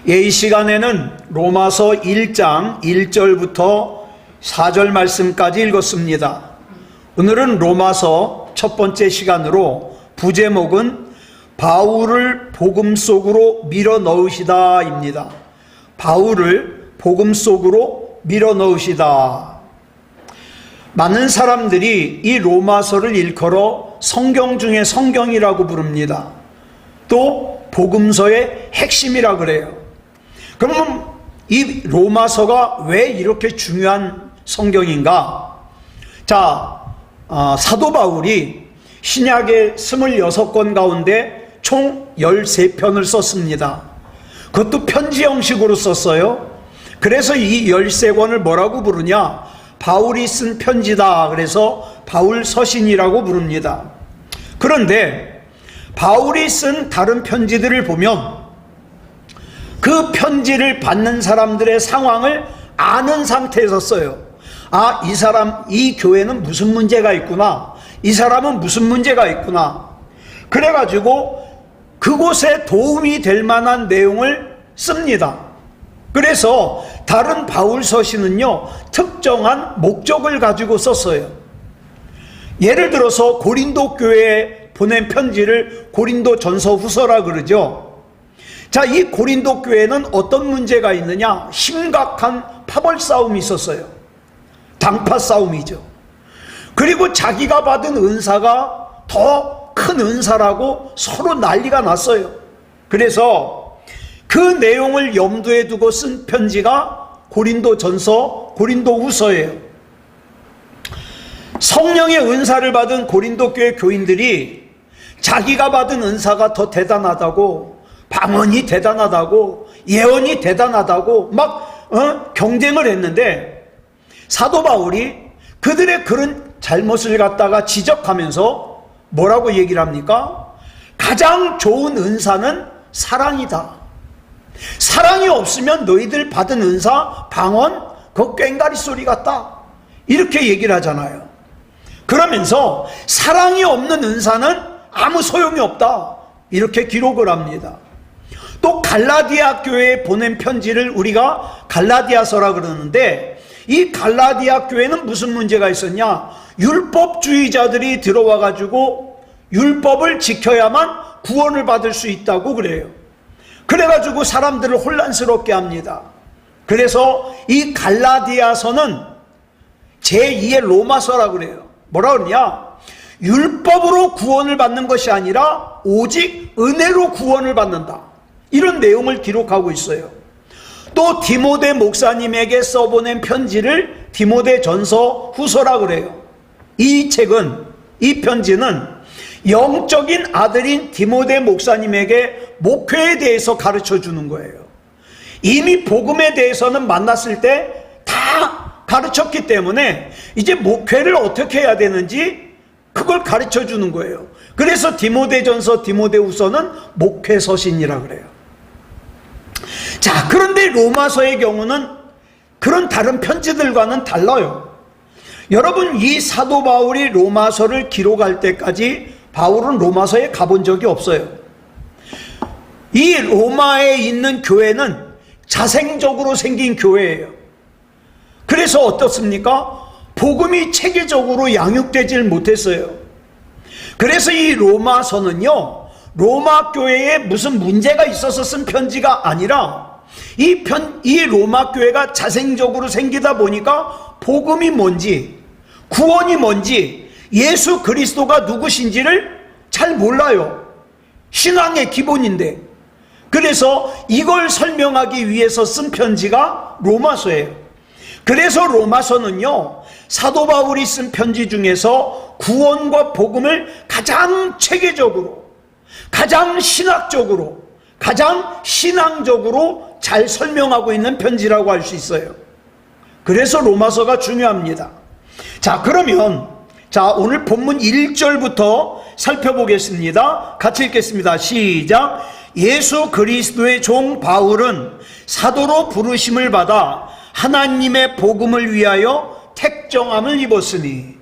이 시간에는 로마서 1장 1절부터 4절 말씀까지 읽었습니다. 오늘은 로마서 첫 번째 시간으로 부제목은 바울을 복음 속으로 밀어 넣으시다 입니다. 바울을 복음 속으로 밀어 넣으시다. 많은 사람들이 이 로마서를 일컬어 성경 중에 성경이라고 부릅니다. 또 복음서의 핵심이라 그래요. 그러면 이 로마서가 왜 이렇게 중요한 성경인가? 자, 사도 바울이 신약의 26권 가운데 총 13편을 썼습니다. 그것도 편지 형식으로 썼어요. 그래서 이 13권을 뭐라고 부르냐? 바울이 쓴 편지다. 그래서 바울 서신이라고 부릅니다. 그런데 바울이 쓴 다른 편지들을 보면 그 편지를 받는 사람들의 상황을 아는 상태에서 써요. 아, 이 사람, 이 교회는 무슨 문제가 있구나. 이 사람은 무슨 문제가 있구나. 그래가지고 그곳에 도움이 될 만한 내용을 씁니다. 그래서 다른 바울 서신은요, 특정한 목적을 가지고 썼어요. 예를 들어서 고린도 교회에 보낸 편지를 고린도 전서 후서라 그러죠. 자, 이 고린도 교회는 어떤 문제가 있느냐? 심각한 파벌 싸움이 있었어요. 당파 싸움이죠. 그리고 자기가 받은 은사가 더 큰 은사라고 서로 난리가 났어요. 그래서 그 내용을 염두에 두고 쓴 편지가 고린도 전서, 고린도 후서예요. 성령의 은사를 받은 고린도 교회 교인들이 자기가 받은 은사가 더 대단하다고, 방언이 대단하다고, 예언이 대단하다고 막 경쟁을 했는데, 사도 바울이 그들의 그런 잘못을 갖다가 지적하면서 뭐라고 얘기를 합니까? 가장 좋은 은사는 사랑이다. 사랑이 없으면 너희들 받은 은사, 방언, 그거 꽹가리 소리 같다. 이렇게 얘기를 하잖아요. 그러면서 사랑이 없는 은사는 아무 소용이 없다. 이렇게 기록을 합니다. 또 갈라디아 교회에 보낸 편지를 우리가 갈라디아서라 그러는데, 이 갈라디아 교회는 무슨 문제가 있었냐? 율법주의자들이 들어와 가지고 율법을 지켜야만 구원을 받을 수 있다고 그래요. 그래가지고 사람들을 혼란스럽게 합니다. 그래서 이 갈라디아서는 제2의 로마서라 그래요. 뭐라 그러냐? 율법으로 구원을 받는 것이 아니라 오직 은혜로 구원을 받는다. 이런 내용을 기록하고 있어요. 또 디모데 목사님에게 써보낸 편지를 디모데 전서 후서라 그래요. 이 책은, 이 편지는 영적인 아들인 디모데 목사님에게 목회에 대해서 가르쳐 주는 거예요. 이미 복음에 대해서는 만났을 때 다 가르쳤기 때문에 이제 목회를 어떻게 해야 되는지 그걸 가르쳐 주는 거예요. 그래서 디모데 전서, 디모데 후서는 목회 서신이라 그래요. 자, 그런데 로마서의 경우는 그런 다른 편지들과는 달라요. 여러분, 이 사도 바울이 로마서를 기록할 때까지 바울은 로마서에 가본 적이 없어요. 이 로마에 있는 교회는 자생적으로 생긴 교회예요. 그래서 어떻습니까? 복음이 체계적으로 양육되질 못했어요. 그래서 이 로마서는요, 로마 교회에 무슨 문제가 있어서 쓴 편지가 아니라 이 로마 교회가 자생적으로 생기다 보니까 복음이 뭔지, 구원이 뭔지, 예수 그리스도가 누구신지를 잘 몰라요. 신앙의 기본인데. 그래서 이걸 설명하기 위해서 쓴 편지가 로마서예요. 그래서 로마서는요, 사도 바울이 쓴 편지 중에서 구원과 복음을 가장 체계적으로, 가장 신학적으로, 가장 신앙적으로 잘 설명하고 있는 편지라고 할 수 있어요. 그래서 로마서가 중요합니다. 자, 그러면 오늘 본문 1절부터 살펴보겠습니다. 같이 읽겠습니다. 시작. 예수 그리스도의 종 바울은 사도로 부르심을 받아 하나님의 복음을 위하여 택정함을 입었으니.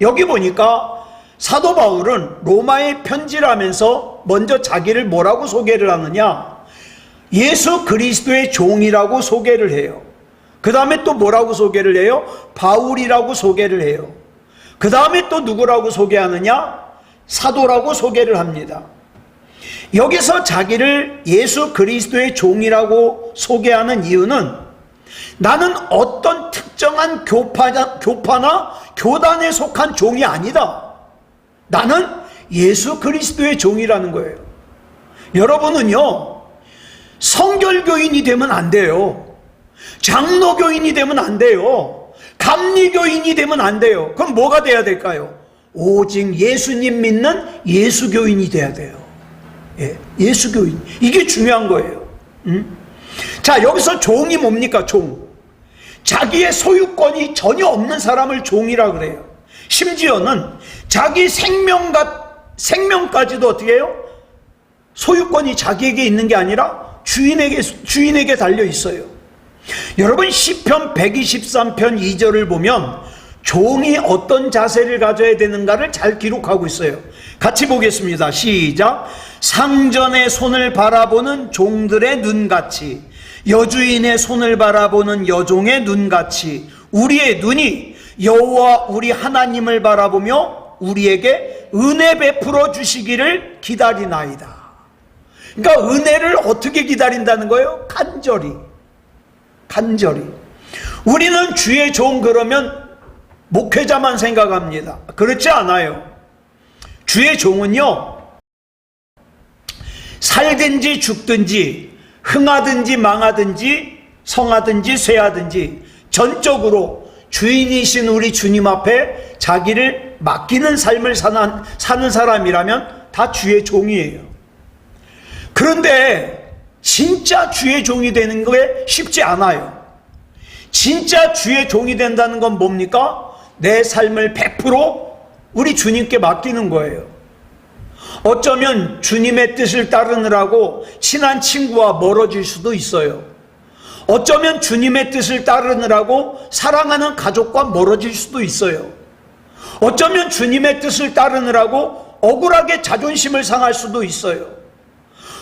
여기 보니까 사도 바울은 로마에 편지를 하면서 먼저 자기를 뭐라고 소개를 하느냐? 예수 그리스도의 종이라고 소개를 해요. 그 다음에 또 뭐라고 소개를 해요? 바울이라고 소개를 해요. 그 다음에 또 누구라고 소개하느냐? 사도라고 소개를 합니다. 여기서 자기를 예수 그리스도의 종이라고 소개하는 이유는 나는 어떤 특정한 교파나 교단에 속한 종이 아니다. 나는 예수 그리스도의 종이라는 거예요. 여러분은요, 성결교인이 되면 안 돼요. 장로교인이 되면 안 돼요. 감리교인이 되면 안 돼요. 그럼 뭐가 돼야 될까요? 오직 예수님 믿는 예수교인이 돼야 돼요. 예, 예수교인. 이게 중요한 거예요. 자, 여기서 종이 뭡니까? 종. 자기의 소유권이 전혀 없는 사람을 종이라 그래요. 심지어는 자기 생명까지도 어떻게 해요? 소유권이 자기에게 있는 게 아니라 주인에게 달려 있어요. 여러분, 시편 123편 2절을 보면 종이 어떤 자세를 가져야 되는가를 잘 기록하고 있어요. 같이 보겠습니다. 시작. 상전의 손을 바라보는 종들의 눈같이, 여주인의 손을 바라보는 여종의 눈같이 우리의 눈이 여호와 우리 하나님을 바라보며 우리에게 은혜 베풀어 주시기를 기다리나이다. 그러니까 은혜를 어떻게 기다린다는 거예요? 간절히. 우리는 주의 종 그러면 목회자만 생각합니다. 그렇지 않아요. 주의 종은요, 살든지 죽든지 흥하든지 망하든지 성하든지 쇠하든지 전적으로 주인이신 우리 주님 앞에 자기를 맡기는 삶을 사는 사람이라면 다 주의 종이에요. 그런데 진짜 주의 종이 되는 게 쉽지 않아요. 진짜 주의 종이 된다는 건 뭡니까? 내 삶을 100% 우리 주님께 맡기는 거예요. 어쩌면 주님의 뜻을 따르느라고 친한 친구와 멀어질 수도 있어요. 어쩌면 주님의 뜻을 따르느라고 사랑하는 가족과 멀어질 수도 있어요. 어쩌면 주님의 뜻을 따르느라고 억울하게 자존심을 상할 수도 있어요.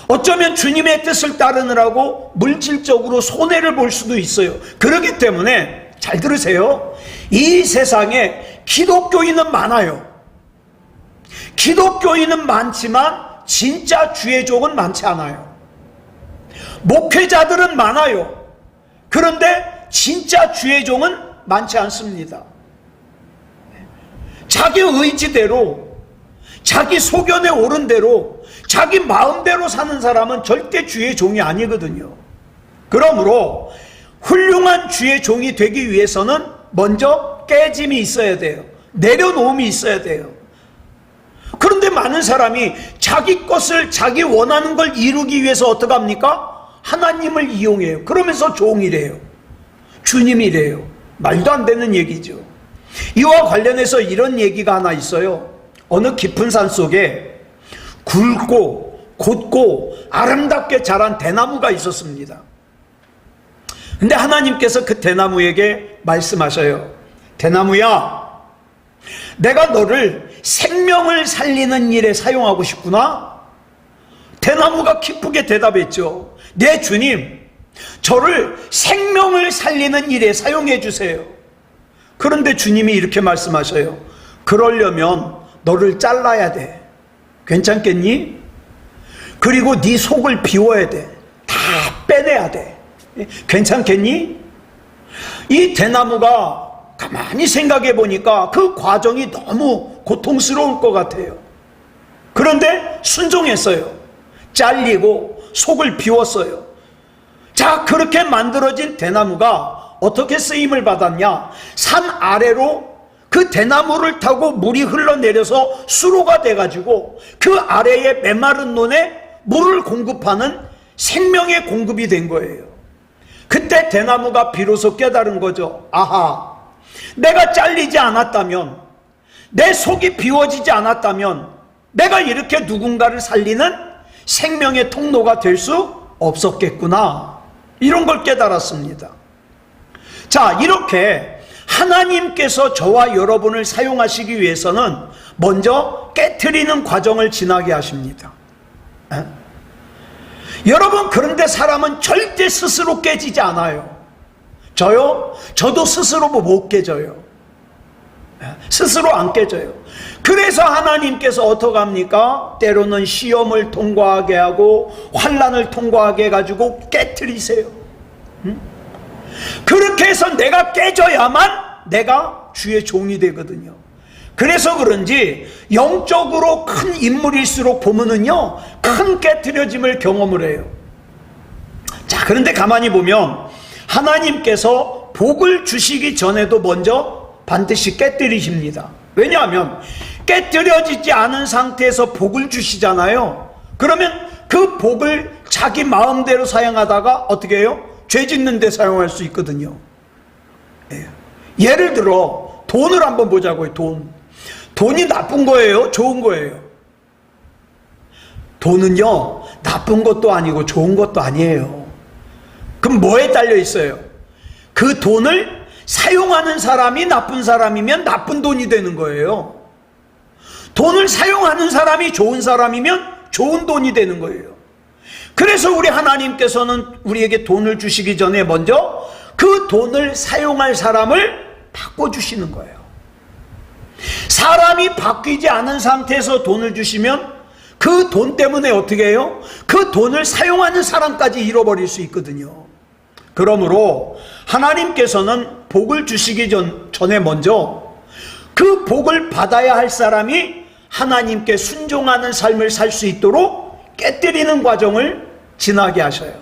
어쩌면 주님의 뜻을 따르느라고 물질적으로 손해를 볼 수도 있어요. 그렇기 때문에 잘 들으세요. 이 세상에 기독교인은 많아요. 기독교인은 많지만 진짜 주의 종은 많지 않아요. 목회자들은 많아요. 그런데 진짜 주의 종은 많지 않습니다. 자기 의지대로, 자기 소견에 오른 대로, 자기 마음대로 사는 사람은 절대 주의 종이 아니거든요. 그러므로 훌륭한 주의 종이 되기 위해서는 먼저 깨짐이 있어야 돼요. 내려놓음이 있어야 돼요. 그런데 많은 사람이 자기 것을, 자기 원하는 걸 이루기 위해서 어떻게 합니까? 하나님을 이용해요. 그러면서 종이래요. 주님이래요. 말도 안 되는 얘기죠. 이와 관련해서 이런 얘기가 하나 있어요. 어느 깊은 산 속에 굵고 곧고 아름답게 자란 대나무가 있었습니다. 근데 하나님께서 그 대나무에게 말씀하셔요. 대나무야, 내가 너를 생명을 살리는 일에 사용하고 싶구나? 대나무가 기쁘게 대답했죠. 네 주님, 저를 생명을 살리는 일에 사용해 주세요. 그런데 주님이 이렇게 말씀하셔요. 그러려면 너를 잘라야 돼. 괜찮겠니? 그리고 네 속을 비워야 돼. 다 빼내야 돼. 괜찮겠니? 이 대나무가 가만히 생각해 보니까 그 과정이 너무 고통스러울 것 같아요. 그런데 순종했어요. 잘리고 속을 비웠어요. 자, 그렇게 만들어진 대나무가 어떻게 쓰임을 받았냐? 산 아래로 그 대나무를 타고 물이 흘러내려서 수로가 돼가지고 그 아래에 메마른 논에 물을 공급하는 생명의 공급이 된 거예요. 그때 대나무가 비로소 깨달은 거죠. 아하, 내가 잘리지 않았다면, 내 속이 비워지지 않았다면 내가 이렇게 누군가를 살리는 생명의 통로가 될 수 없었겠구나. 이런 걸 깨달았습니다. 자, 이렇게 하나님께서 저와 여러분을 사용하시기 위해서는 먼저 깨트리는 과정을 지나게 하십니다. 여러분, 그런데 사람은 절대 스스로 깨지지 않아요. 저도 스스로 못 깨져요. 스스로 안 깨져요. 그래서 하나님께서 어떻게 합니까? 때로는 시험을 통과하게 하고 환난을 통과하게 해가지고 깨트리세요. 그렇게 해서 내가 깨져야만 내가 주의 종이 되거든요. 그래서 그런지 영적으로 큰 인물일수록 보면은요, 큰 깨트려짐을 경험을 해요. 자, 그런데 가만히 보면 하나님께서 복을 주시기 전에도 먼저 반드시 깨뜨리십니다. 왜냐하면 깨뜨려지지 않은 상태에서 복을 주시잖아요. 그러면 그 복을 자기 마음대로 사용하다가 어떻게 해요? 죄 짓는 데 사용할 수 있거든요. 예를 들어 돈을 한번 보자고요. 돈이 나쁜 거예요? 좋은 거예요? 돈은요, 나쁜 것도 아니고 좋은 것도 아니에요. 그럼 뭐에 딸려 있어요? 그 돈을 사용하는 사람이 나쁜 사람이면 나쁜 돈이 되는 거예요. 돈을 사용하는 사람이 좋은 사람이면 좋은 돈이 되는 거예요. 그래서 우리 하나님께서는 우리에게 돈을 주시기 전에 먼저 그 돈을 사용할 사람을 바꿔주시는 거예요. 사람이 바뀌지 않은 상태에서 돈을 주시면 그 돈 때문에 어떻게 해요? 그 돈을 사용하는 사람까지 잃어버릴 수 있거든요. 그러므로 하나님께서는 복을 주시기 전에 먼저 그 복을 받아야 할 사람이 하나님께 순종하는 삶을 살 수 있도록 깨뜨리는 과정을 지나게 하셔요.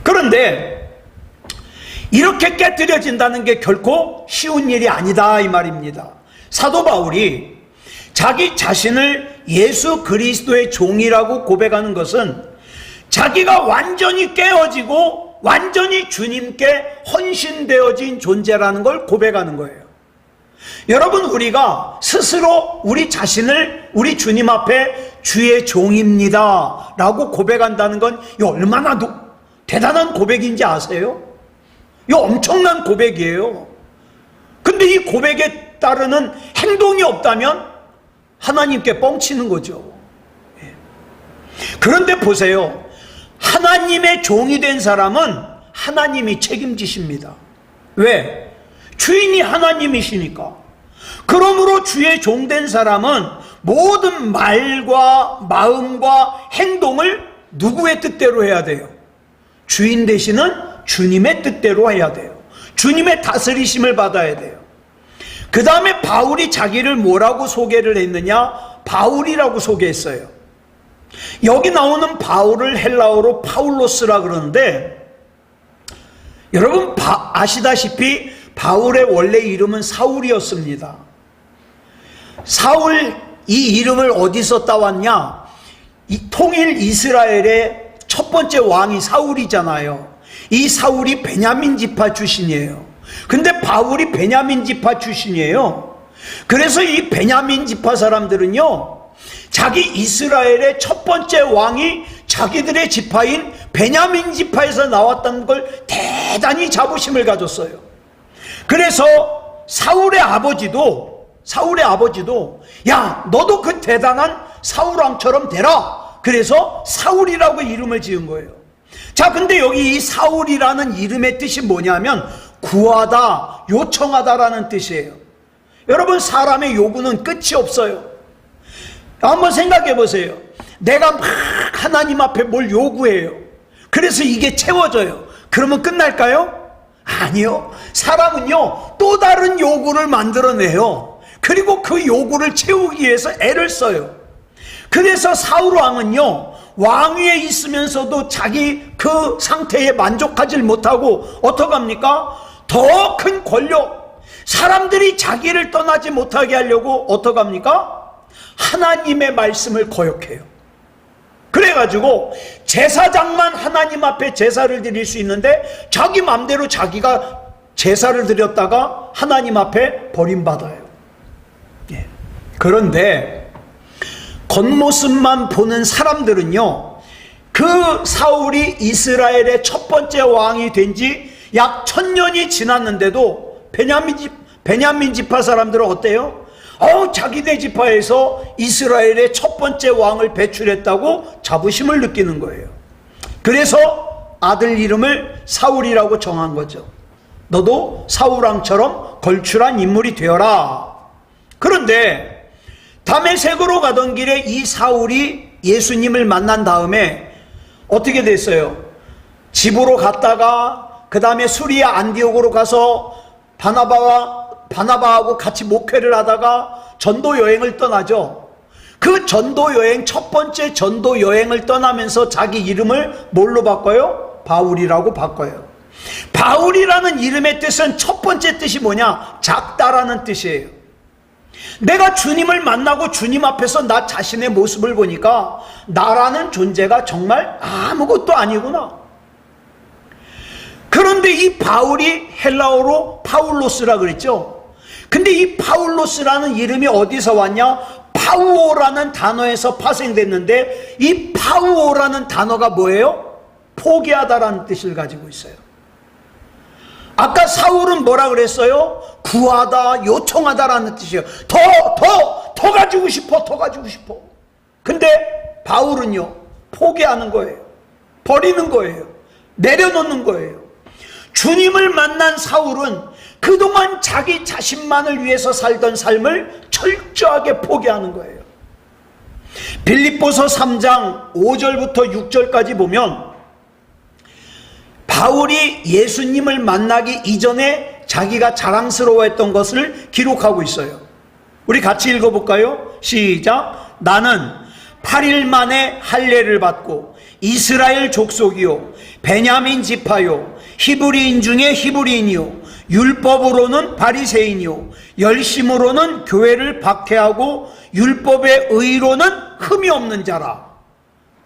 그런데 이렇게 깨뜨려진다는 게 결코 쉬운 일이 아니다, 이 말입니다. 사도 바울이 자기 자신을 예수 그리스도의 종이라고 고백하는 것은 자기가 완전히 깨어지고 완전히 주님께 헌신되어진 존재라는 걸 고백하는 거예요. 여러분, 우리가 스스로 우리 자신을 우리 주님 앞에 주의 종입니다 라고 고백한다는 건 얼마나 대단한 고백인지 아세요? 이 엄청난 고백이에요. 근데 이 고백에 따르는 행동이 없다면 하나님께 뻥치는 거죠. 그런데 보세요. 하나님의 종이 된 사람은 하나님이 책임지십니다. 왜? 주인이 하나님이시니까. 그러므로 주의 종된 사람은 모든 말과 마음과 행동을 누구의 뜻대로 해야 돼요? 주인 되시는 주님의 뜻대로 해야 돼요. 주님의 다스리심을 받아야 돼요. 그 다음에 바울이 자기를 뭐라고 소개를 했느냐? 바울이라고 소개했어요. 여기 나오는 바울을 헬라어로 파울로스라 그러는데, 여러분 아시다시피 바울의 원래 이름은 사울이었습니다. 사울, 이 이름을 어디서 따왔냐? 통일 이스라엘의 첫 번째 왕이 사울이잖아요. 이 사울이 베냐민 지파 출신이에요. 근데 바울이 베냐민 지파 출신이에요. 그래서 이 베냐민 지파 사람들은요, 자기 이스라엘의 첫 번째 왕이 자기들의 지파인 베냐민 지파에서 나왔다는 걸 대단히 자부심을 가졌어요. 그래서 사울의 아버지도 야, 너도 그 대단한 사울왕처럼 되라. 그래서 사울이라고 이름을 지은 거예요. 자, 근데 여기 이 사울이라는 이름의 뜻이 뭐냐면 구하다, 요청하다라는 뜻이에요. 여러분, 사람의 요구는 끝이 없어요. 한번 생각해 보세요. 내가 막 하나님 앞에 뭘 요구해요. 그래서 이게 채워져요. 그러면 끝날까요? 아니요. 사람은요, 또 다른 요구를 만들어내요. 그리고 그 요구를 채우기 위해서 애를 써요. 그래서 사울 왕은요, 왕위에 있으면서도 자기 그 상태에 만족하지 못하고 어떻게 합니까? 더 큰 권력, 사람들이 자기를 떠나지 못하게 하려고 어떻게 합니까? 하나님의 말씀을 거역해요. 그래가지고 제사장만 하나님 앞에 제사를 드릴 수 있는데 자기 맘대로 자기가 제사를 드렸다가 하나님 앞에 버림받아요. 그런데 겉모습만 보는 사람들은요, 그 사울이 이스라엘의 첫 번째 왕이 된 지 약 1000년이 지났는데도 베냐민 지파 사람들은 어때요? 자기네 지파에서 이스라엘의 첫 번째 왕을 배출했다고 자부심을 느끼는 거예요. 그래서 아들 이름을 사울이라고 정한 거죠. 너도 사울왕처럼 걸출한 인물이 되어라. 그런데 다메섹으로 가던 길에 이 사울이 예수님을 만난 다음에 어떻게 됐어요? 집으로 갔다가 그 다음에 수리아 안디옥으로 가서 바나바하고 같이 목회를 하다가 전도 여행을 떠나죠. 그 전도 여행, 첫 번째 전도 여행을 떠나면서 자기 이름을 뭘로 바꿔요? 바울이라고 바꿔요. 바울이라는 이름의 뜻은 첫 번째 뜻이 뭐냐? 작다라는 뜻이에요. 내가 주님을 만나고 주님 앞에서 나 자신의 모습을 보니까 나라는 존재가 정말 아무것도 아니구나. 그런데 이 바울이 헬라어로 파울로스라 그랬죠. 근데 이 파울로스라는 이름이 어디서 왔냐? 파우오라는 단어에서 파생됐는데 이 파우오라는 단어가 뭐예요? 포기하다라는 뜻을 가지고 있어요. 아까 사울은 뭐라 그랬어요? 구하다, 요청하다라는 뜻이에요. 더 가지고 싶어, 더 가지고 싶어. 근데 바울은요, 포기하는 거예요. 버리는 거예요. 내려놓는 거예요. 주님을 만난 사울은 그동안 자기 자신만을 위해서 살던 삶을 철저하게 포기하는 거예요. 빌립보서 3장 5절부터 6절까지 보면 바울이 예수님을 만나기 이전에 자기가 자랑스러워했던 것을 기록하고 있어요. 우리 같이 읽어볼까요? 시작. 나는 8일 만에 할례를 받고 이스라엘 족속이요 베냐민 지파요 히브리인 중에 히브리인이요 율법으로는 바리새인이요 열심으로는 교회를 박해하고 율법의 의로는 흠이 없는 자라.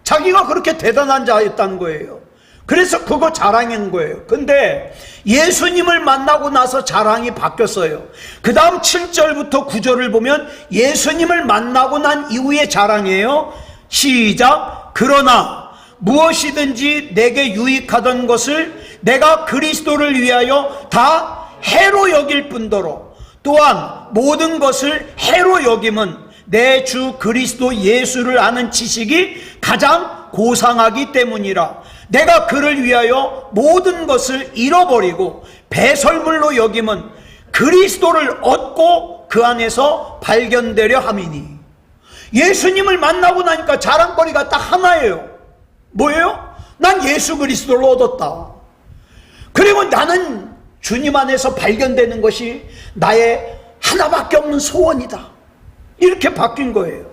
자기가 그렇게 대단한 자였다는 거예요. 그래서 그거 자랑인 거예요. 근데 예수님을 만나고 나서 자랑이 바뀌었어요. 그 다음 7절부터 9절을 보면 예수님을 만나고 난 이후의 자랑이에요. 시작. 그러나 무엇이든지 내게 유익하던 것을 내가 그리스도를 위하여 다 해로 여길 뿐더러 또한 모든 것을 해로 여김은 내 주 그리스도 예수를 아는 지식이 가장 고상하기 때문이라. 내가 그를 위하여 모든 것을 잃어버리고 배설물로 여김은 그리스도를 얻고 그 안에서 발견되려 함이니. 예수님을 만나고 나니까 자랑거리가 딱 하나예요. 뭐예요? 난 예수 그리스도를 얻었다. 그리고 나는 주님 안에서 발견되는 것이 나의 하나밖에 없는 소원이다. 이렇게 바뀐 거예요.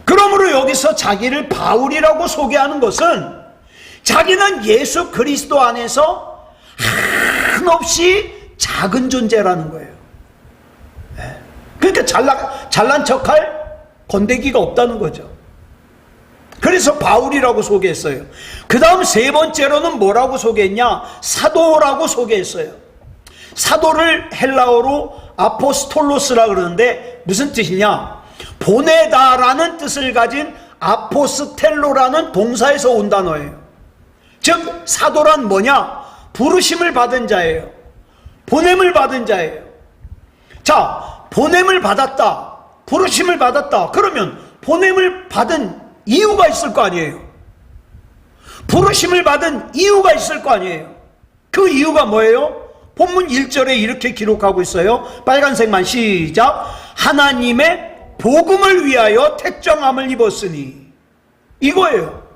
그러므로 여기서 자기를 바울이라고 소개하는 것은 자기는 예수 그리스도 안에서 한없이 작은 존재라는 거예요. 그러니까 잘난 척할 건데기가 없다는 거죠. 그래서 바울이라고 소개했어요. 그 다음 세 번째로는 뭐라고 소개했냐? 사도라고 소개했어요. 사도를 헬라어로 아포스톨로스라 그러는데 무슨 뜻이냐? 보내다라는 뜻을 가진 아포스텔로라는 동사에서 온 단어예요. 즉 사도란 뭐냐? 부르심을 받은 자예요. 보냄을 받은 자예요. 자, 보냄을 받았다, 부르심을 받았다. 그러면 보냄을 받은 이유가 있을 거 아니에요. 부르심을 받은 이유가 있을 거 아니에요. 그 이유가 뭐예요? 본문 1절에 이렇게 기록하고 있어요. 빨간색만 시작. 하나님의 복음을 위하여 택정함을 입었으니. 이거예요.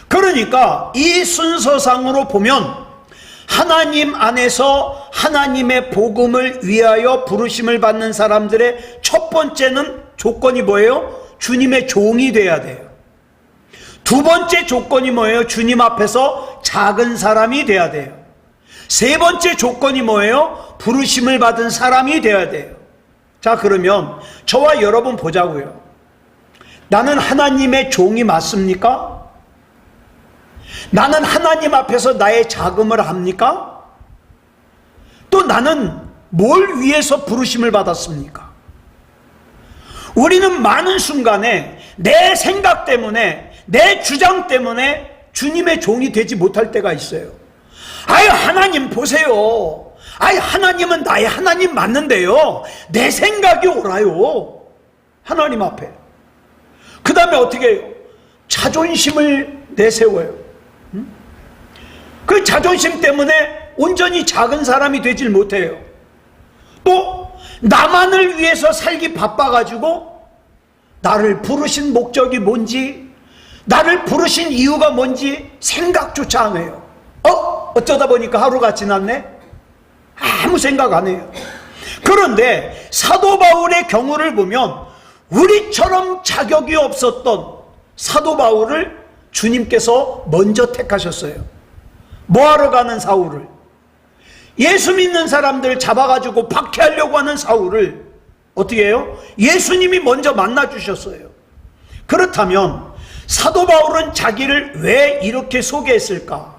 그러니까 이 순서상으로 보면 하나님 안에서 하나님의 복음을 위하여 부르심을 받는 사람들의 첫 번째는 조건이 뭐예요? 주님의 종이 돼야 돼요. 두 번째 조건이 뭐예요? 주님 앞에서 작은 사람이 돼야 돼요. 세 번째 조건이 뭐예요? 부르심을 받은 사람이 돼야 돼요. 자, 그러면 저와 여러분 보자고요. 나는 하나님의 종이 맞습니까? 나는 하나님 앞에서 나의 자금을 합니까? 또 나는 뭘 위해서 부르심을 받았습니까? 우리는 많은 순간에 내 생각 때문에, 내 주장 때문에 주님의 종이 되지 못할 때가 있어요. 아유, 하나님 보세요. 아니 하나님은 나의 하나님 맞는데요, 내 생각이 옳아요, 하나님 앞에. 그 다음에 어떻게 해요? 자존심을 내세워요. 그 자존심 때문에 온전히 작은 사람이 되질 못해요. 또 나만을 위해서 살기 바빠가지고 나를 부르신 목적이 뭔지, 나를 부르신 이유가 뭔지 생각조차 안 해요. 어쩌다 보니까 하루가 지났네? 아무 생각 안 해요. 그런데 사도 바울의 경우를 보면 우리처럼 자격이 없었던 사도 바울을 주님께서 먼저 택하셨어요. 뭐하러 가는 사울을, 예수 믿는 사람들 잡아가지고 박해하려고 하는 사울을 어떻게 해요? 예수님이 먼저 만나주셨어요. 그렇다면 사도 바울은 자기를 왜 이렇게 소개했을까?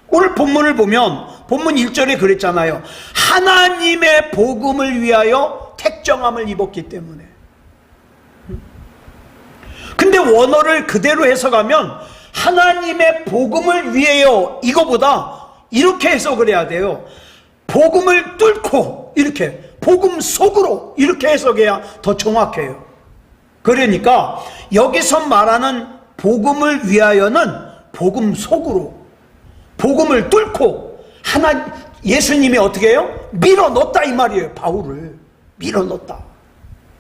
오늘 본문을 보면 본문 1절에 그랬잖아요. 하나님의 복음을 위하여 택정함을 입었기 때문에. 근데 원어를 그대로 해석하면 하나님의 복음을 위하여 이거보다 이렇게 해석을 해야 돼요. 복음을 뚫고, 이렇게 복음 속으로, 이렇게 해석해야 더 정확해요. 그러니까 여기서 말하는 복음을 위하여는 복음 속으로, 복음을 뚫고 예수님이 어떻게 해요? 밀어넣었다 이 말이에요. 바울을 밀어넣었다.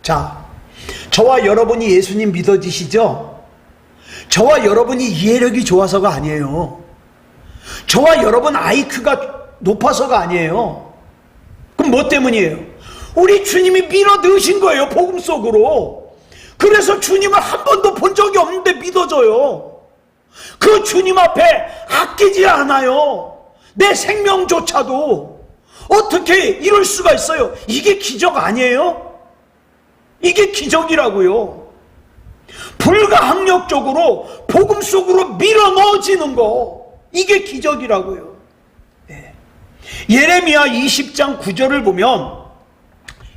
자, 저와 여러분이 예수님 믿어지시죠? 저와 여러분이 이해력이 좋아서가 아니에요. 저와 여러분 IQ가 높아서가 아니에요. 그럼 뭐 때문이에요? 우리 주님이 밀어넣으신 거예요, 복음 속으로. 그래서 주님을 한 번도 본 적이 없는데 믿어져요. 그 주님 앞에 아끼지 않아요. 내 생명조차도. 어떻게 이럴 수가 있어요? 이게 기적 아니에요? 이게 기적이라고요. 불가항력적으로 복음 속으로 밀어넣어지는 거, 이게 기적이라고요. 네. 예레미야 20장 9절을 보면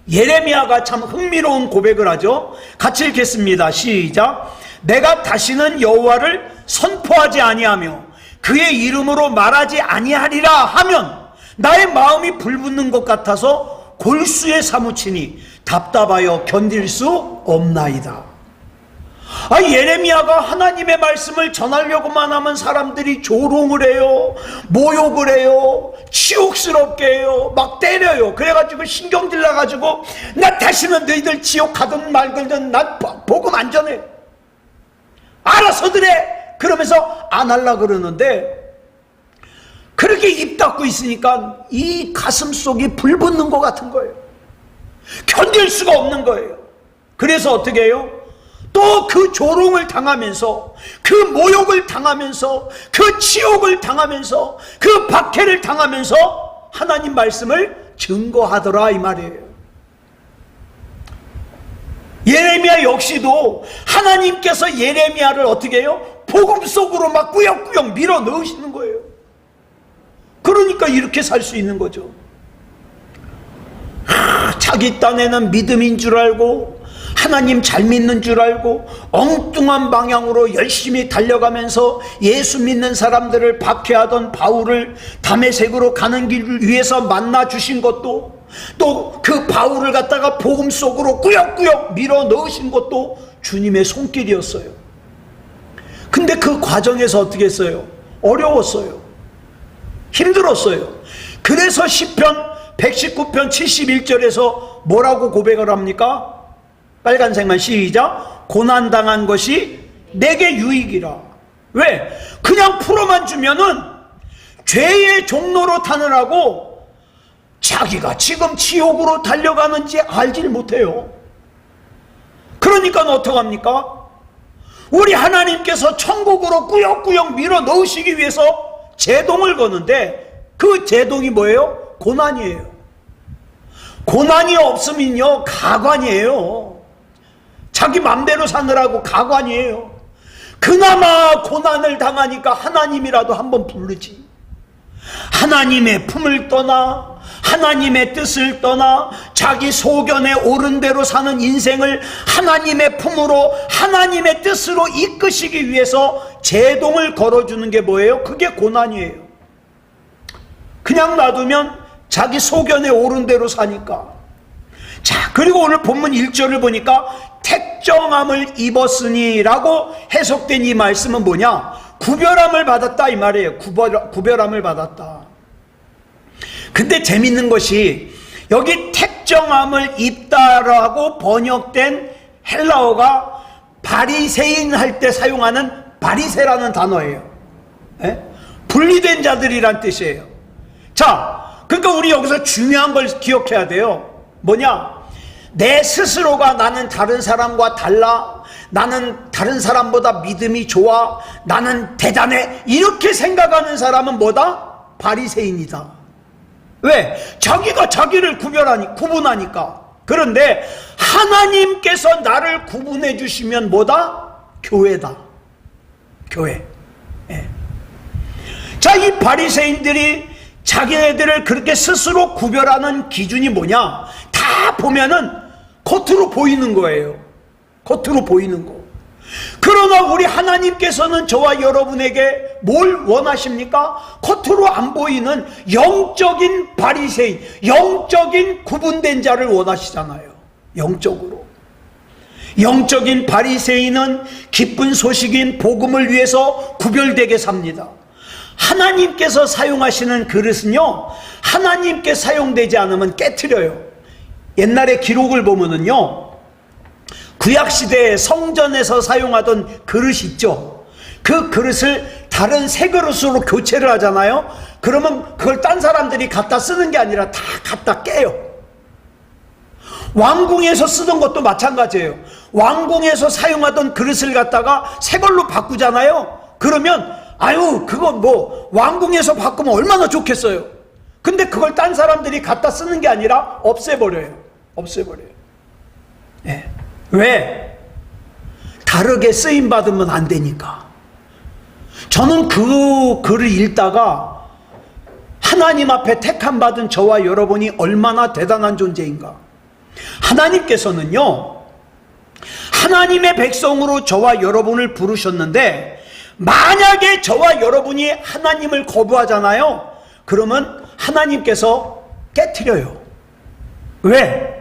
예레미야가 참 흥미로운 고백을 하죠. 같이 읽겠습니다. 시작. 내가 다시는 여호와를 선포하지 아니하며 그의 이름으로 말하지 아니하리라 하면 나의 마음이 불붙는 것 같아서 골수에 사무치니 답답하여 견딜 수 없나이다. 예레미야가 하나님의 말씀을 전하려고만 하면 사람들이 조롱을 해요, 모욕을 해요, 치욕스럽게 해요, 막 때려요. 그래가지고 신경질 나가지고 나 다시는 너희들 지옥 가든 말든 나 복음 안 전해, 알아서들 해, 그러면서 안 하려고 그러는데, 그렇게 입 닫고 있으니까 이 가슴 속이 불붙는 것 같은 거예요. 견딜 수가 없는 거예요. 그래서 어떻게 해요? 또 그 조롱을 당하면서, 그 모욕을 당하면서, 그 치욕을 당하면서, 그 박해를 당하면서 하나님 말씀을 증거하더라 이 말이에요. 예레미야 역시도 하나님께서 예레미야를 어떻게 해요? 복음 속으로 막 꾸역꾸역 밀어 넣으시는 거예요. 그러니까 이렇게 살 수 있는 거죠. 자기 딴에는 믿음인 줄 알고, 하나님 잘 믿는 줄 알고 엉뚱한 방향으로 열심히 달려가면서 예수 믿는 사람들을 박해하던 바울을 다메섹으로 가는 길을 위해서 만나 주신 것도, 또 그 바울을 갖다가 복음 속으로 꾸역꾸역 밀어 넣으신 것도 주님의 손길이었어요. 근데 그 과정에서 어떻게 했어요? 어려웠어요. 힘들었어요. 그래서 시편 119편 71절에서 뭐라고 고백을 합니까? 빨간색만 시작. 고난당한 것이 내게 유익이라. 왜? 그냥 풀어만 주면은 죄의 종로로 타느라고 자기가 지금 지옥으로 달려가는지 알질 못해요. 그러니까 어떡합니까? 우리 하나님께서 천국으로 꾸역꾸역 밀어 넣으시기 위해서 제동을 거는데, 그 제동이 뭐예요? 고난이에요. 고난이 없으면요 가관이에요. 자기 맘대로 사느라고 가관이에요. 그나마 고난을 당하니까 하나님이라도 한번 부르지. 하나님의 품을 떠나, 하나님의 뜻을 떠나 자기 소견에 옳은 대로 사는 인생을 하나님의 품으로, 하나님의 뜻으로 이끄시기 위해서 제동을 걸어주는 게 뭐예요? 그게 고난이에요. 그냥 놔두면 자기 소견에 오른 대로 사니까. 자, 그리고 오늘 본문 1절을 보니까 택정함을 입었으니 라고 해석된 이 말씀은 뭐냐? 구별함을 받았다 이 말이에요. 구별함을 받았다. 근데 재밌는 것이 여기 택정함을 입다라고 번역된 헬라어가 바리새인 할 때 사용하는 바리새라는 단어예요. 예? 분리된 자들이란 뜻이에요. 자, 그러니까 우리 여기서 중요한 걸 기억해야 돼요. 뭐냐? 내 스스로가 나는 다른 사람과 달라, 나는 다른 사람보다 믿음이 좋아, 나는 대단해, 이렇게 생각하는 사람은 뭐다? 바리새인이다. 왜? 자기가 자기를 구분하니까. 그런데 하나님께서 나를 구분해 주시면 뭐다? 교회다. 교회. 예. 자, 이 바리새인들이 자기네들을 그렇게 스스로 구별하는 기준이 뭐냐? 다 보면은 겉으로 보이는 거예요. 겉으로 보이는 거. 그러나 우리 하나님께서는 저와 여러분에게 뭘 원하십니까? 겉으로 안 보이는 영적인 바리새인, 영적인 구분된 자를 원하시잖아요. 영적으로. 영적인 바리새인은 기쁜 소식인 복음을 위해서 구별되게 삽니다. 하나님께서 사용하시는 그릇은요, 하나님께 사용되지 않으면 깨트려요. 옛날에 기록을 보면은요, 구약시대에 성전에서 사용하던 그릇이 있죠. 그 그릇을 다른 새 그릇으로 교체를 하잖아요. 그러면 그걸 딴 사람들이 갖다 쓰는 게 아니라 다 갖다 깨요. 왕궁에서 쓰던 것도 마찬가지예요. 왕궁에서 사용하던 그릇을 갖다가 새 걸로 바꾸잖아요. 그러면 아유, 그건 뭐 왕궁에서 바꾸면 얼마나 좋겠어요. 근데 그걸 딴 사람들이 갖다 쓰는 게 아니라 없애버려요. 없애버려요. 예. 왜? 다르게 쓰임받으면 안 되니까. 저는 그 글을 읽다가 하나님 앞에 택함받은 저와 여러분이 얼마나 대단한 존재인가. 하나님께서는요, 하나님의 백성으로 저와 여러분을 부르셨는데, 만약에 저와 여러분이 하나님을 거부하잖아요. 그러면 하나님께서 깨트려요. 왜?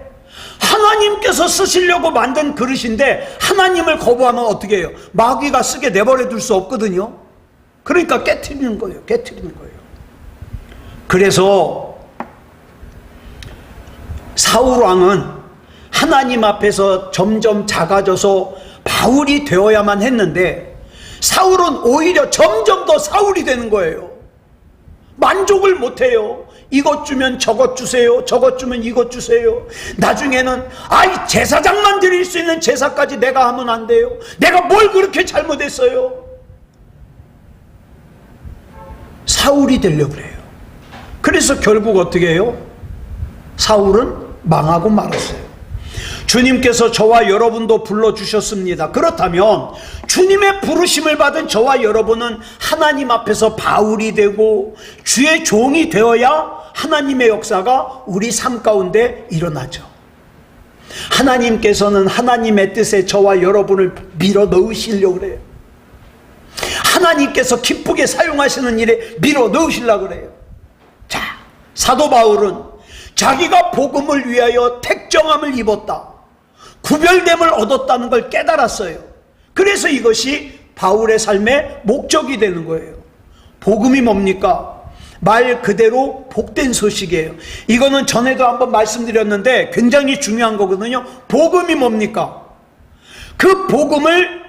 하나님께서 쓰시려고 만든 그릇인데 하나님을 거부하면 어떻게 해요? 마귀가 쓰게 내버려 둘 수 없거든요. 그러니까 깨트리는 거예요. 깨트리는 거예요. 그래서 사울 왕은 하나님 앞에서 점점 작아져서 바울이 되어야만 했는데, 사울은 오히려 점점 더 사울이 되는 거예요. 만족을 못해요. 이것 주면 저것 주세요, 저것 주면 이것 주세요. 나중에는 아이, 제사장만 드릴 수 있는 제사까지 내가 하면 안 돼요. 내가 뭘 그렇게 잘못했어요? 사울이 되려고 그래요. 그래서 결국 어떻게 해요? 사울은 망하고 말았어요. 주님께서 저와 여러분도 불러주셨습니다. 그렇다면 주님의 부르심을 받은 저와 여러분은 하나님 앞에서 바울이 되고 주의 종이 되어야 하나님의 역사가 우리 삶 가운데 일어나죠. 하나님께서는 하나님의 뜻에 저와 여러분을 밀어 넣으시려고 그래요. 하나님께서 기쁘게 사용하시는 일에 밀어 넣으시려고 그래요. 자, 사도 바울은 자기가 복음을 위하여 택정함을 입었다, 구별됨을 얻었다는 걸 깨달았어요. 그래서 이것이 바울의 삶의 목적이 되는 거예요. 복음이 뭡니까? 말 그대로 복된 소식이에요. 이거는 전에도 한번 말씀드렸는데 굉장히 중요한 거거든요. 복음이 뭡니까? 그 복음을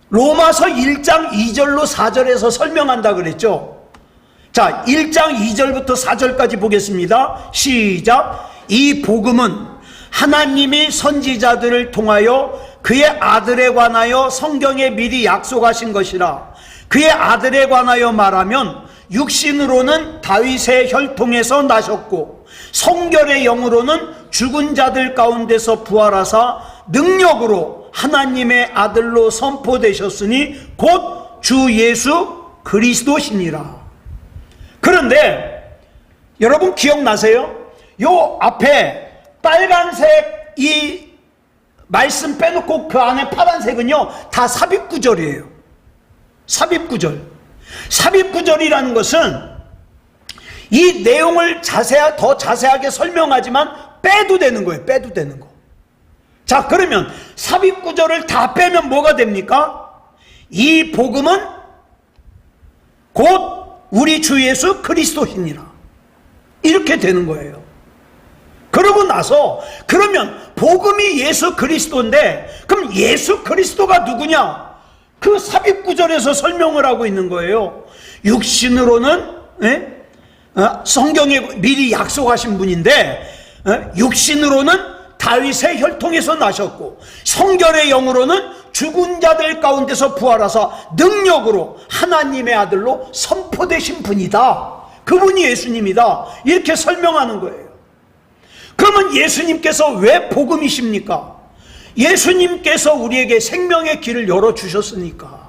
로마서 1장 2절로 4절에서 설명한다 그랬죠. 자, 1장 2절부터 4절까지 보겠습니다. 시작. 이 복음은 하나님이 선지자들을 통하여 그의 아들에 관하여 성경에 미리 약속하신 것이라. 그의 아들에 관하여 말하면 육신으로는 다윗의 혈통에서 나셨고 성결의 영으로는 죽은 자들 가운데서 부활하사 능력으로 하나님의 아들로 선포되셨으니 곧 주 예수 그리스도시니라. 그런데 여러분 기억나세요? 요 앞에 빨간색 이 말씀 빼놓고 그 안에 파란색은요 다 삽입구절이에요. 삽입구절. 삽입구절이라는 것은 이 내용을 더 자세하게 설명하지만 빼도 되는 거예요. 빼도 되는 거. 자, 그러면 삽입 구절을 다 빼면 뭐가 됩니까? 이 복음은 곧 우리 주 예수 그리스도시니라. 이렇게 되는 거예요. 그러고 나서 그러면 복음이 예수 그리스도인데 그럼 예수 그리스도가 누구냐? 그 삽입 구절에서 설명을 하고 있는 거예요. 육신으로는 성경에 미리 약속하신 분인데 육신으로는 다윗의 혈통에서 나셨고 성결의 영으로는 죽은 자들 가운데서 부활하사 능력으로 하나님의 아들로 선포되신 분이다. 그분이 예수님이다. 이렇게 설명하는 거예요. 그러면 예수님께서 왜 복음이십니까? 예수님께서 우리에게 생명의 길을 열어주셨으니까.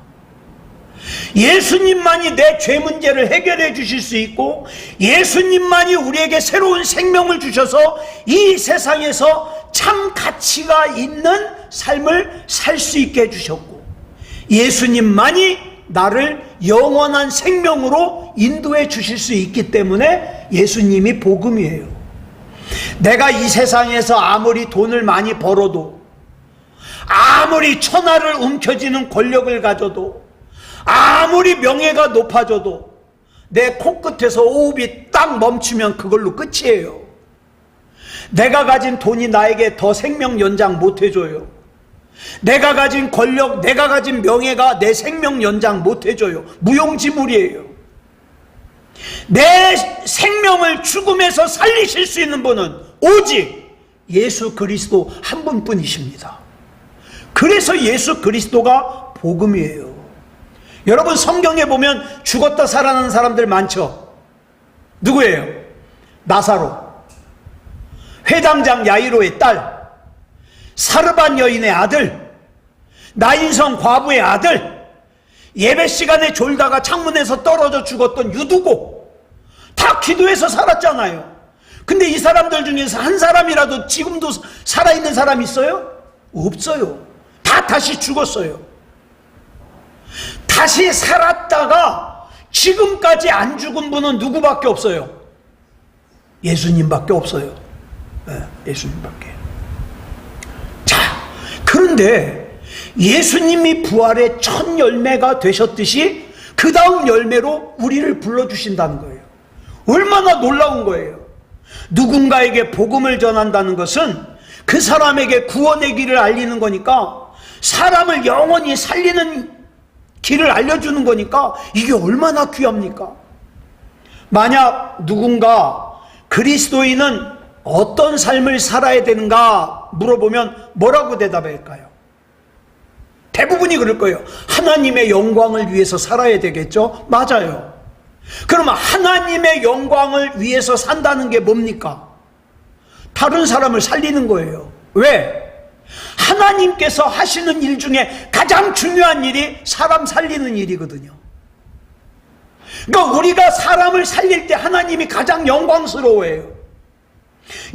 예수님만이 내 죄 문제를 해결해 주실 수 있고 예수님만이 우리에게 새로운 생명을 주셔서 이 세상에서 참 가치가 있는 삶을 살 수 있게 해주셨고 예수님만이 나를 영원한 생명으로 인도해 주실 수 있기 때문에 예수님이 복음이에요. 내가 이 세상에서 아무리 돈을 많이 벌어도 아무리 천하를 움켜쥐는 권력을 가져도 아무리 명예가 높아져도 내 코끝에서 호흡이 딱 멈추면 그걸로 끝이에요. 내가 가진 돈이 나에게 더 생명 연장 못 해줘요. 내가 가진 권력, 내가 가진 명예가 내 생명 연장 못 해줘요. 무용지물이에요. 내 생명을 죽음에서 살리실 수 있는 분은 오직 예수 그리스도 한 분뿐이십니다. 그래서 예수 그리스도가 복음이에요. 여러분 성경에 보면 죽었다 살아난 사람들 많죠. 누구예요? 나사로, 회당장 야이로의 딸, 사르반 여인의 아들, 나인성 과부의 아들, 예배 시간에 졸다가 창문에서 떨어져 죽었던 유두고, 다 기도해서 살았잖아요. 근데 이 사람들 중에서 한 사람이라도 지금도 살아있는 사람 있어요? 없어요. 다 다시 죽었어요. 다시 살았다가 지금까지 안 죽은 분은 누구밖에 없어요? 예수님밖에 없어요. 예수님밖에. 자, 그런데 예수님이 부활의 첫 열매가 되셨듯이 그 다음 열매로 우리를 불러주신다는 거예요. 얼마나 놀라운 거예요. 누군가에게 복음을 전한다는 것은 그 사람에게 구원의 길을 알리는 거니까, 사람을 영원히 살리는 길을 알려주는 거니까 이게 얼마나 귀합니까? 만약 누군가 그리스도인은 어떤 삶을 살아야 되는가 물어보면 뭐라고 대답할까요? 대부분이 그럴 거예요. 하나님의 영광을 위해서 살아야 되겠죠? 맞아요. 그러면 하나님의 영광을 위해서 산다는 게 뭡니까? 다른 사람을 살리는 거예요. 왜? 하나님께서 하시는 일 중에 가장 중요한 일이 사람 살리는 일이거든요. 그러니까 우리가 사람을 살릴 때 하나님이 가장 영광스러워해요.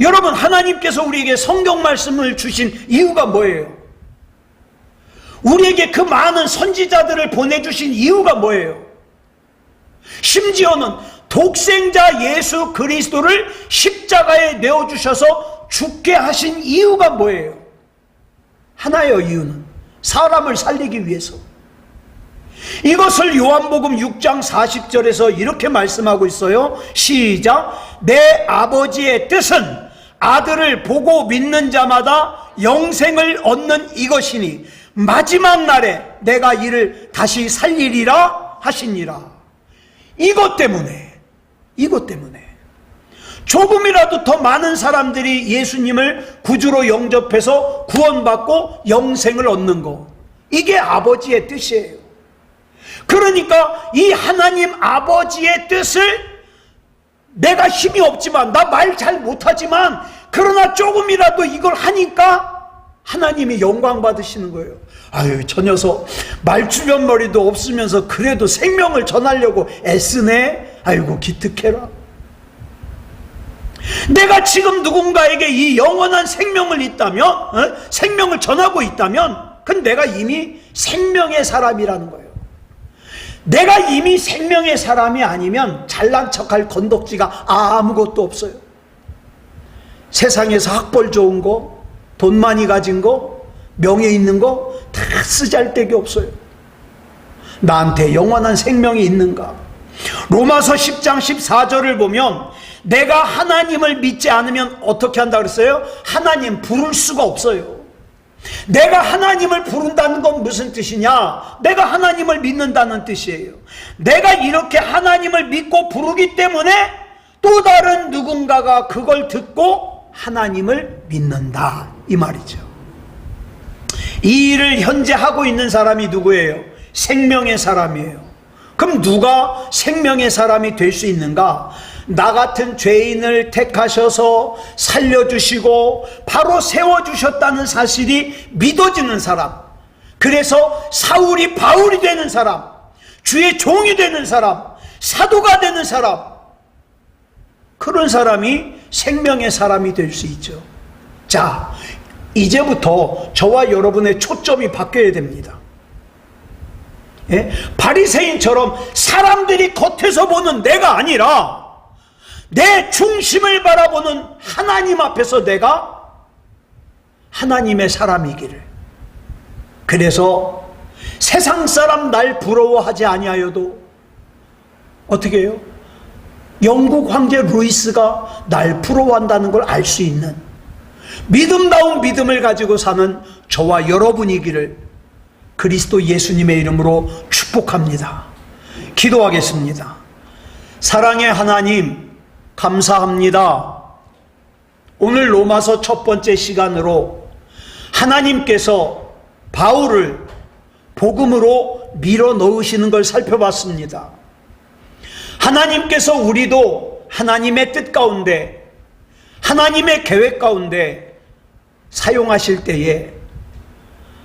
여러분, 하나님께서 우리에게 성경 말씀을 주신 이유가 뭐예요? 우리에게 그 많은 선지자들을 보내주신 이유가 뭐예요? 심지어는 독생자 예수 그리스도를 십자가에 내어주셔서 죽게 하신 이유가 뭐예요? 하나예요. 이유는 사람을 살리기 위해서. 이것을 요한복음 6장 40절에서 이렇게 말씀하고 있어요. 시작. 내 아버지의 뜻은 아들을 보고 믿는 자마다 영생을 얻는 이것이니 마지막 날에 내가 이를 다시 살리리라 하시니라. 이것 때문에 조금이라도 더 많은 사람들이 예수님을 구주로 영접해서 구원받고 영생을 얻는 것, 이게 아버지의 뜻이에요. 그러니까 이 하나님 아버지의 뜻을 내가 힘이 없지만, 나 말 잘 못하지만, 그러나 조금이라도 이걸 하니까 하나님이 영광 받으시는 거예요. 아유, 저 녀석 말주변머리도 없으면서 그래도 생명을 전하려고 애쓰네. 아이고 기특해라. 내가 지금 누군가에게 이 영원한 생명을 있다면, 생명을 전하고 있다면, 그건 내가 이미 생명의 사람이라는 거예요. 내가 이미 생명의 사람이 아니면 잘난 척할 건덕지가 아무것도 없어요. 세상에서 학벌 좋은 거, 돈 많이 가진 거, 명예 있는 거 다 쓰잘데기 없어요. 나한테 영원한 생명이 있는가? 로마서 10장 14절을 보면 내가 하나님을 믿지 않으면 어떻게 한다 그랬어요? 하나님 부를 수가 없어요. 내가 하나님을 부른다는 건 무슨 뜻이냐? 내가 하나님을 믿는다는 뜻이에요. 내가 이렇게 하나님을 믿고 부르기 때문에 또 다른 누군가가 그걸 듣고 하나님을 믿는다, 이 말이죠. 이 일을 현재 하고 있는 사람이 누구예요? 생명의 사람이에요. 그럼 누가 생명의 사람이 될 수 있는가? 나 같은 죄인을 택하셔서 살려주시고 바로 세워주셨다는 사실이 믿어지는 사람, 그래서 사울이 바울이 되는 사람, 주의 종이 되는 사람, 사도가 되는 사람, 그런 사람이 생명의 사람이 될 수 있죠. 자, 이제부터 저와 여러분의 초점이 바뀌어야 됩니다. 예? 바리새인처럼 사람들이 겉에서 보는 내가 아니라 내 중심을 바라보는 하나님 앞에서 내가 하나님의 사람이기를. 그래서 세상 사람 날 부러워하지 아니하여도 어떻게 해요? 영국 황제 루이스가 날 부러워한다는 걸 알 수 있는 믿음다운 믿음을 가지고 사는 저와 여러분이기를 그리스도 예수님의 이름으로 축복합니다. 기도하겠습니다. 사랑의 하나님, 감사합니다. 오늘 로마서 첫 번째 시간으로 하나님께서 바울을 복음으로 밀어 넣으시는 걸 살펴봤습니다. 하나님께서 우리도 하나님의 뜻 가운데, 하나님의 계획 가운데 사용하실 때에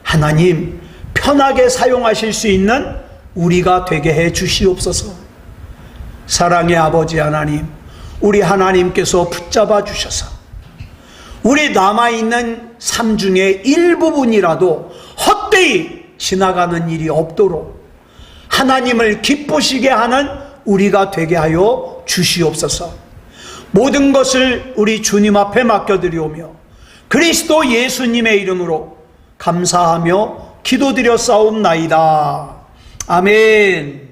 하나님 편하게 사용하실 수 있는 우리가 되게 해 주시옵소서. 사랑의 아버지 하나님, 우리 하나님께서 붙잡아 주셔서 우리 남아있는 삶 중에 일부분이라도 헛되이 지나가는 일이 없도록 하나님을 기쁘시게 하는 우리가 되게 하여 주시옵소서. 모든 것을 우리 주님 앞에 맡겨드리오며 그리스도 예수님의 이름으로 감사하며 기도드려 싸움나이다. 아멘.